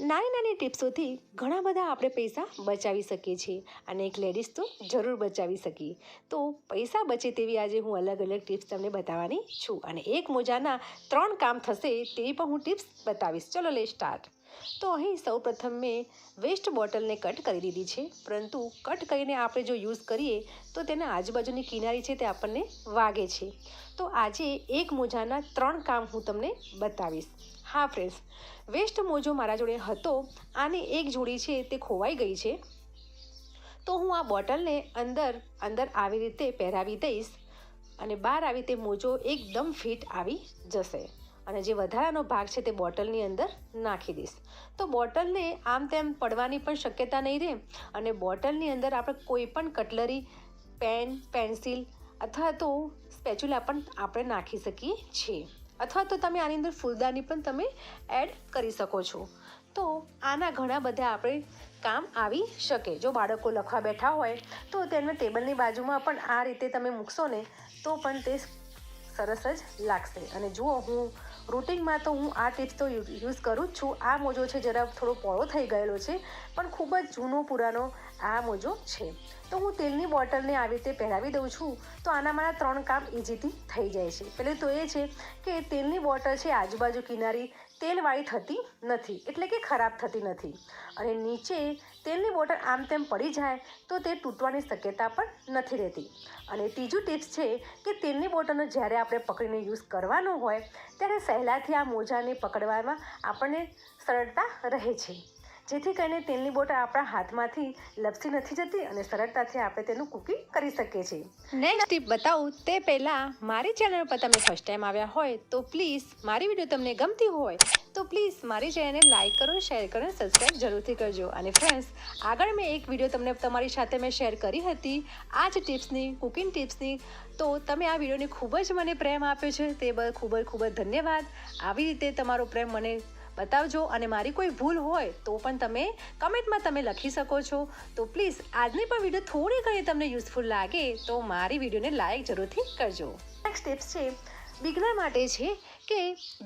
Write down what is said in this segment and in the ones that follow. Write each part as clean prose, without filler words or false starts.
નાની નાની ટિપ્સોથી ઘણા બધા આપણે પૈસા બચાવી શકીએ છીએ અને એક લેડીઝ તો જરૂર બચાવી શકીએ. તો પૈસા બચે તેવી આજે હું અલગ અલગ ટિપ્સ તમને બતાવવાની છું અને એક મોજાના 3 કામ થશે તેવી પણ હું ટિપ્સ બતાવીશ. ચલો લે સ્ટાર્ટ. તો અહીં સૌપ્રથમ મેં વેસ્ટ બોટલને કટ કરી દીધી છે, પરંતુ કટ કરીને આપણે જો યુઝ કરીએ તો તેના આજુબાજુની કિનારી છે તે આપણને વાગે છે. તો આજે એક મોજાના 3 કામ હું તમને બતાવીશ. હા ફ્રેન્ડ્સ, વેસ્ટ મોજો મારા જોડે હતો. આની એક જોડી છે તે ખોવાઈ ગઈ છે, તો હું આ બોટલને અંદર આવી રીતે પહેરાવી દઈશ અને બહાર આવી તે મોજો એકદમ ફિટ આવી જશે. અને જે વધારાનો ભાગ છે તે બોટલની અંદર નાખી દઈશ. તો બોટલને આમ તેમ પડવાની પણ શક્યતા નહીં રહે અને બોટલની અંદર આપણે કોઈ પણ કટલરી, પેન, પેન્સિલ અથવા તો સ્પેચ્યુલા પણ આપણે નાખી શકીએ છીએ, અથવા તો તમે આની અંદર ફૂલદાની પણ તમે એડ કરી શકો છો. તો આના ઘણા બધા આપણે કામ આવી શકે. જો બાળકો લખવા બેઠા હોય તો તેને ટેબલની બાજુમાં પણ આ રીતે તમે મૂકશો ને તો પણ તે સરસ જ લાગશે. અને જુઓ, હું રૂટિનમાં તો હું આ ટિપ્સ તો યુઝ કરું જ છું. આ મોજો છે જરા થોડો પોળો થઈ ગયેલો છે, પણ ખૂબ જ જૂનો પુરાનો આ મોજો છે. તો હું તેલની બોટલને આવી રીતે પહેરાવી દઉં છું, તો આના મારા 3 કામ ઇઝીથી થઈ જાય છે. પહેલું તો એ છે કે તેલની બોટલ છે આજુબાજુ કિનારી તેલવાળી થતી નથી, એટલે કે ખરાબ થતી નથી. અને નીચે તેલની બોટલ આમ તેમ પડી જાય તો તે તૂટવાની શક્યતા પણ નથી રહેતી. અને ત્રીજું ટિપ્સ છે કે તેલની બોટલનો જ્યારે આપણે પકડીને યુઝ કરવાનો હોય ત્યારે સહેલાઈથી આ મોજાને પકડવામાં આપણને સરળતા રહે છે, જેથી કરીને તેલની બોટલ આપણા હાથમાંથી લપસી નથી જતી અને સરળતાથી આપણે તેનું કુકિંગ કરી શકીએ છીએ. નેક્સ્ટ ટીપ બતાવું તે પહેલાં મારી ચેનલ પર તમે ફર્સ્ટ ટાઈમ આવ્યા હોય તો પ્લીઝ, મારી વિડીયો તમને ગમતી હોય તો પ્લીઝ મારી ચેનલને લાઇક કરો, શેર કરો અને સબસ્ક્રાઈબ જરૂરથી કરજો. અને ફ્રેન્ડ્સ, આગળ મેં એક વિડીયો તમારી સાથે મેં શેર કરી હતી આ જ ટિપ્સની, કુકિંગ ટિપ્સની. તો તમે આ વિડીયોને ખૂબ જ મને પ્રેમ આપ્યો છે, તે બદલ ખૂબ જ ધન્યવાદ. આવી રીતે તમારો પ્રેમ મને બતાવજો અને મારી કોઈ ભૂલ હોય તો પણ તમે કમેન્ટમાં તમે લખી શકો છો. તો પ્લીઝ આજની પણ વિડીયો થોડી ઘણી તમને યુઝફુલ લાગે તો મારી વિડીયોને લાઈક જરૂરથી કરજો. નેક્સ્ટ ટિપ્સ છે બિગનર માટે છે કે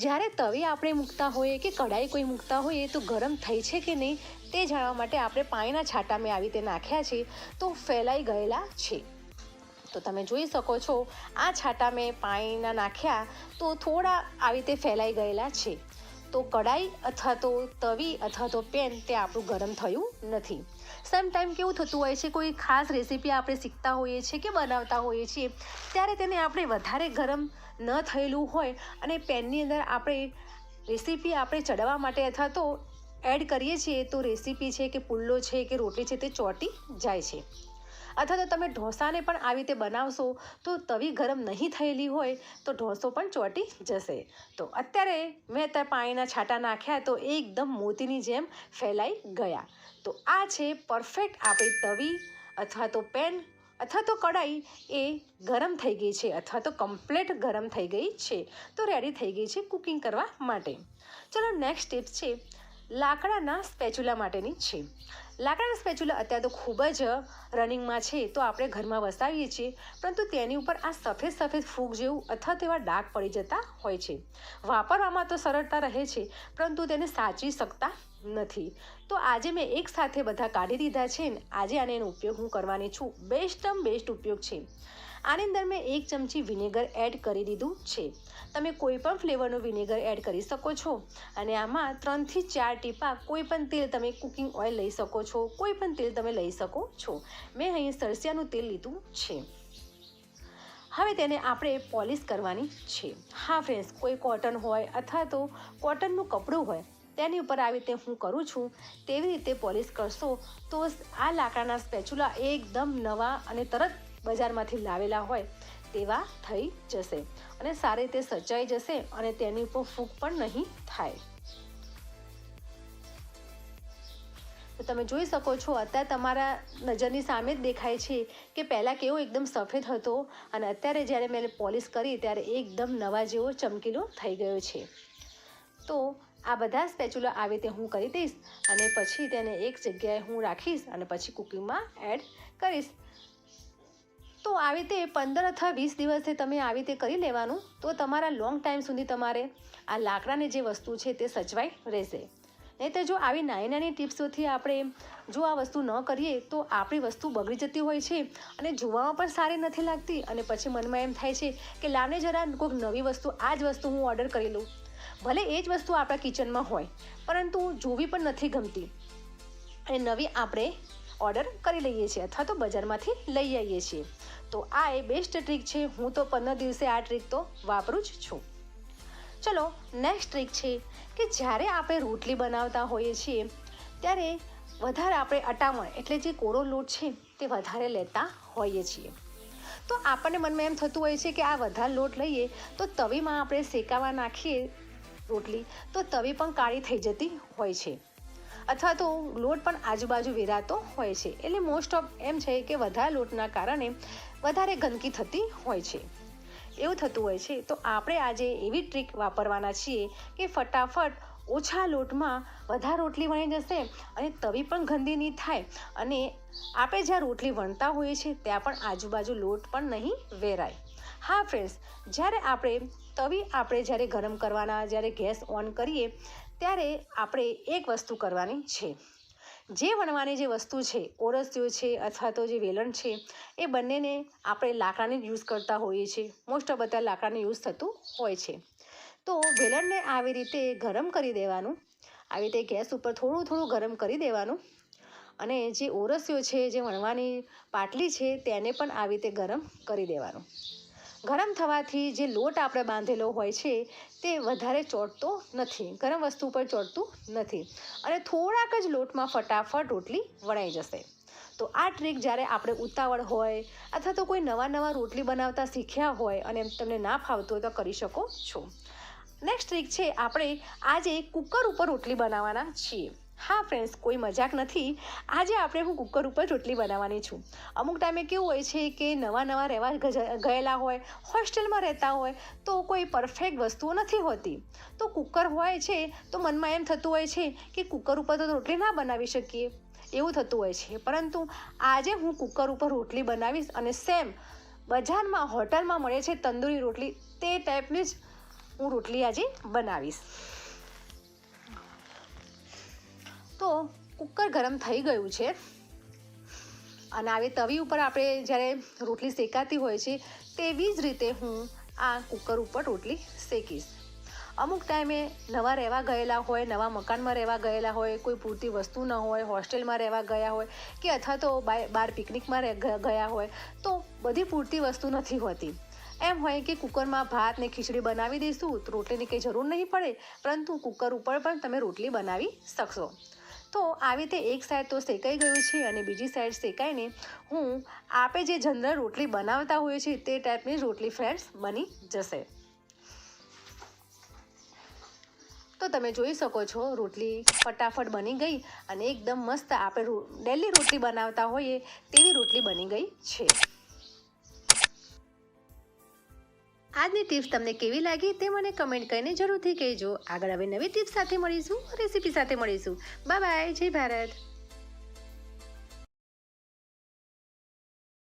જ્યારે તવી આપણે મૂકતા હોઈએ કે કઢાઈ કોઈ મૂકતા હોઈએ તો ગરમ થઈ છે કે નહીં તે જાણવા માટે આપણે પાણીના છાંટા મેં આવી રીતે નાખ્યા છે તો ફેલાઈ ગયેલા છે. તો તમે જોઈ શકો છો, આ છાંટા મેં પાણીના નાખ્યા તો થોડા આવી રીતે ફેલાઈ ગયેલા છે. તો કઢાઈ અથવા તો તવી અથવા તો પેન તે આપણું ગરમ થયું નથી. સમટાઈમ કેવું થતું હોય છે, કોઈ ખાસ રેસીપી આપણે શીખતા હોઈએ છીએ કે બનાવતા હોઈએ છીએ ત્યારે તેને આપણે વધારે ગરમ ન થયેલું હોય અને પેનની અંદર આપણે રેસીપી આપણે ચડાવવા માટે અથવા તો એડ કરીએ છીએ તો રેસીપી છે કે પુલ્લો છે કે રોટલી છે તે ચોંટી જાય છે. અથવા તો તમે ઢોસાને પણ આવી રીતે બનાવશો તો તવી ગરમ નહીં થયેલી હોય તો ઢોસો પણ ચોંટી જશે. તો અત્યારે મેં ત્યાં પાણીના છાંટા નાખ્યા તો એકદમ મોતીની જેમ ફેલાઈ ગયા. તો આ છે પરફેક્ટ આપણી તવી અથવા તો પેન અથવા તો કઢાઈ એ ગરમ થઈ ગઈ છે અથવા તો કમ્પ્લીટ ગરમ થઈ ગઈ છે, તો રેડી થઈ ગઈ છે કુકિંગ કરવા માટે. ચલો નેક્સ્ટ ટિપ્સ છે લાકડાના સ્પેચ્યુલા માટેની છે. લાકડાના સ્પેચ્યુલા અત્યારે તો ખૂબ જ રનિંગમાં છે, તો આપણે ઘરમાં વસાવીએ છીએ, પરંતુ તેની ઉપર આ સફેદ ફૂગ જેવું અથવા તેવા ડાઘ પડી જતા હોય છે. વાપરવામાં તો સરળતા રહે છે, પરંતુ તેને સાચવી શકતા નથી. તો આજે મેં એક સાથે બધા કાઢી દીધા છે ને આજે એનો ઉપયોગ હું કરવાની છું. બેસ્ટ ઉપયોગ છે. આની અંદર મેં 1 ચમચી વિનેગર એડ કરી દીધું છે. તમે કોઈ પણ ફ્લેવરનું વિનેગર એડ કરી શકો છો. અને આમાં 3 થી 4 ટીપા કોઈ પણ તેલ, તમે કુકિંગ ઓઇલ લઈ શકો છો, કોઈ પણ તેલ તમે લઈ શકો છો. મેં અહીં સરસિયાનું તેલ લીધું છે. હવે તેને આપણે પોલિશ કરવાની છે. હા ફ્રેન્ડ્સ, કોઈ કોટન હોય અથવા તો કોટનનું કપડું હોય તેની ઉપર આવી રીતે હું કરું છું તેવી રીતે પોલિશ કરશો તો આ લાકડાના સ્પેચ્યુલા એકદમ નવા અને તરત બજારમાંથી લાવેલા હોય તેવા થઈ જશે અને સારી રીતે સચાઈ જશે અને તેની ઉપર ફૂગ પણ નહીં થાય. તો તમે જોઈ શકો છો, અત્યારે તમારા નજરની સામે જ દેખાય છે કે પહેલાં કેવો એકદમ સફેદ હતો અને અત્યારે જ્યારે મેં પોલિશ કરી ત્યારે એકદમ નવા જેવો ચમકીલો થઈ ગયો છે. તો આ બધા સ્પેચ્યુલા આવી રીતે હું કરી દઈશ અને પછી તેને એક જગ્યાએ હું રાખીશ અને પછી કુકિંગમાં એડ કરીશ. તો આવી રીતે 15 અથવા 20 દિવસે તમે આવી રીતે કરી લેવાનું, તો તમારા લોંગ ટાઈમ સુધી તમારે આ લાકડાની જે વસ્તુ છે તે સચવાઈ રહેશે. નહીં તો જો આવી નાની નાની ટિપ્સોથી આપણે જો આ વસ્તુ ન કરીએ તો આપણી વસ્તુ બગડી જતી હોય છે અને જોવામાં પણ સારી નથી લાગતી અને પછી મનમાં એમ થાય છે કે લાવને જરા કોઈક નવી વસ્તુ આ જ વસ્તુ હું ઓર્ડર કરી લઉં. ભલે એ જ વસ્તુ આપણા કિચનમાં હોય પરંતુ જોવી પણ નથી ગમતી અને નવી આપણે ઓર્ડર કરી લઈએ છીએ અથવા તો બજારમાંથી લઈ આવીએ છીએ. તો આ એ બેસ્ટ ટ્રીક છે. હું તો 15 દિવસે આ ટ્રીક તો વાપરું જ છું. ચલો નેક્સ્ટ ટ્રીક છે કે જ્યારે આપણે રોટલી બનાવતા હોઈએ છીએ ત્યારે વધારે આપણે અટામણ એટલે જે કોરો લોટ છે તે વધારે લેતા હોઈએ છીએ. તો આપણને મનમાં એમ થતું હોય છે કે આ વધારે લોટ લઈએ તો તવીમાં આપણે શેકાવા નાખીએ રોટલી તો તવી પણ કાળી થઈ જતી હોય છે અથવા તો લોટ પણ આજુબાજુ વેરાતો હોય છે. એટલે મોસ્ટ ઓફ એમ છે કે વધારે લોટના કારણે વધારે ગંદકી થતી હોય છે, એવું થતું હોય છે. તો આપણે આજે એવી ટ્રીક વાપરવાના છીએ કે ફટાફટ ઓછા લોટમાં વધારે રોટલી વણી જશે અને તવી પણ ગંદી નહીં થાય અને આપણે જ્યાં રોટલી વણતા હોઈએ છીએ ત્યાં પણ આજુબાજુ લોટ પણ નહીં વેરાય. હા ફ્રેન્ડ્સ, જ્યારે આપણે જ્યારે ગરમ કરવાના, જ્યારે ગેસ ઓન કરીએ ત્યારે આપણે એક વસ્તુ કરવાની છે. જે વણવાની જે વસ્તુ છે, ઓરસિયો છે અથવા તો જે વેલણ છે, એ બંનેને આપણે લાકડાને યુઝ કરતા હોઈએ છીએ. મોસ્ટ ઓફ બધા લાકડાને યુઝ થતું હોય છે. તો વેલણને આવી રીતે ગરમ કરી દેવાનું, આવી રીતે ગેસ ઉપર થોડું થોડું ગરમ કરી દેવાનું અને જે ઓરસિયો છે, જે વણવાની પાટલી છે તેને પણ આવી રીતે ગરમ કરી દેવાનું. ગરમ થવાથી જે લોટ આપણે બાંધેલો હોય છે તે વધારે ચોંટતો નથી, ગરમ વસ્તુ ઉપર ચોંટતું નથી અને થોડાક જ લોટમાં ફટાફટ રોટલી વણાઈ જશે. તો આ ટ્રીક જ્યારે આપણે ઉતાવળ હોય અથવા તો કોઈ નવા રોટલી બનાવતા શીખ્યા હોય અને તમને ના ફાવતું હોય તો કરી શકો છો. નેક્સ્ટ ટ્રીક છે, આપણે આજે કુકર ઉપર રોટલી બનાવવાના છીએ. હા ફ્રેન્ડ્સ, કોઈ મજાક નથી. આજે હું કુકર ઉપર રોટલી બનાવવાની છું. અમુક ટાઈમે કેવું હોય છે કે નવા રહેવા ગયેલા હોય, હોસ્ટેલમાં રહેતા હોય તો કોઈ પરફેક્ટ વસ્તુઓ નથી હોતી. તો કુકર હોય છે તો મનમાં એમ થતું હોય છે કે કુકર ઉપર તો રોટલી ના બનાવી શકીએ, એવું થતું હોય છે. પરંતુ આજે હું કુકર ઉપર રોટલી બનાવીશ અને સેમ બજારમાં હોટલમાં મળે છે તંદૂરી રોટલી, તે ટાઈપની જ હું રોટલી આજે બનાવીશ. તો કુકર ગરમ થઈ ગયું છે અને આવી તવી ઉપર આપણે જ્યારે રોટલી શેકાતી હોય છે તેવી જ રીતે હું આ કુકર ઉપર રોટલી શેકીશ. અમુક ટાઈમે નવા રહેવા ગયેલા હોય, નવા મકાનમાં રહેવા ગયેલા હોય, કોઈ પૂરતી વસ્તુ ન હોય, હોસ્ટેલમાં રહેવા ગયા હોય કે અથવા તો બહાર પિકનિકમાં ગયા હોય તો બધી પૂરતી વસ્તુ નથી હોતી. એમ હોય કે કુકરમાં ભાત ને ખીચડી બનાવી દઈશું તો રોટલીની કંઈ જરૂર નહીં પડે, પરંતુ કુકર ઉપર પણ તમે રોટલી બનાવી શકશો. તો આવી રીતે એક સાઈડ તો શેકાઈ ગયું છે અને બીજી સાઈડ શેકાઈને આપણે જે જનરલ રોટલી બનાવતા હોઈએ છીએ તે ટાઈપની રોટલી ફ્રેન્ડ્સ બની જશે. તો તમે જોઈ શકો છો રોટલી ફટાફટ બની ગઈ અને એકદમ મસ્ત આપણે ડેલી રોટલી બનાવતા હોઈએ તેવી રોટલી બની ગઈ છે. આજની ટિપ્સ તમને કેવી લાગી તે મને કમેન્ટ કરીને જરૂરથી કહેજો. આગળ હવે નવી ટિપ્સ સાથે મળીશું, રેસીપી સાથે મળીશું. બાય બાય, જય ભારત.